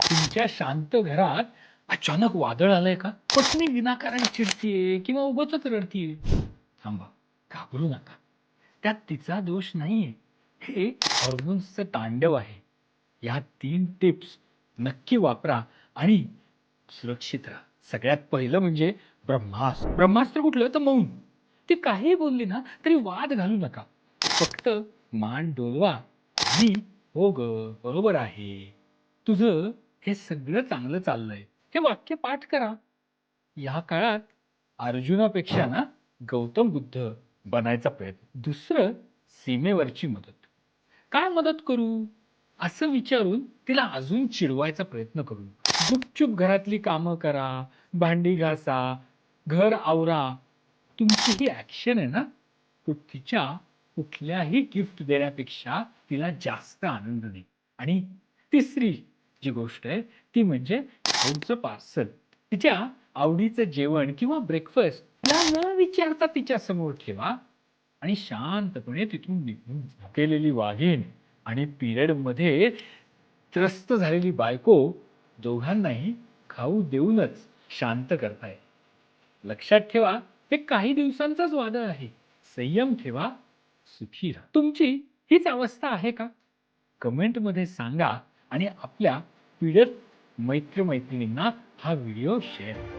तुमच्या शांत घरात अचानक वादळ आलंय का? पत्नी विनाकारण चिडतीये किंवा उगाचच रडतीये? थांबा, घाबरू नका. त्यात तिचा दोष नाहीये. हे हॉर्मोन्सचं तांडव आहे. या 3 टिप्स नक्की वापरा आणि सुरक्षित राहा. सगळ्यात पहिलं म्हणजे ब्रह्मास्त्र. ब्रह्मास्त्र कुठलं? तर मौन. ती काहीही बोलली ना तरी वाद घालू नका. फक्त मान डोलवा आणि हो ग, बरोबर आहे. तुझं हे सगळं चांगलं चाललंय. हे वाक्य पाठ करा. या काळात अर्जुनापेक्षा ना गौतम बुद्ध बनायचा प्रयत्न. दुसरं सीमेवरची मदत. काय मदत करू? असं विचारून तिला अजून चिडवायचा प्रयत्न करू नका. गुपचूप घरातली कामं करा, भांडी घासा, घर आवरा. तुमची ही ॲक्शन आहे ना, तो तिच्या कुठल्याही गिफ्ट देण्यापेक्षा तिला जास्त आनंद देईल. आणि तिसरी जी गोष्ट आहे ती म्हणजे फूडचं पार्सल. तिच्या आवडीचं जेवण किंवा ब्रेकफास्ट तिला न विचारता तिच्या समोर ठेवा आणि शांतपणे तिथून निघून जा. केलेली वाघीण आणि पिरियडमध्ये त्रस्त झालेली बायको दोघांनाही खाऊ देऊनच शांत करताय. लक्षात ठेवा, हे काही दिवसांचंच वादळ आहे. संयम ठेवा, सुखी राहा. तुमची हीच अवस्था आहे का? कमेंटमध्ये सांगा आणि आपल्या पीडित मैत्रिणींना हा व्हिडिओ शेअर करा.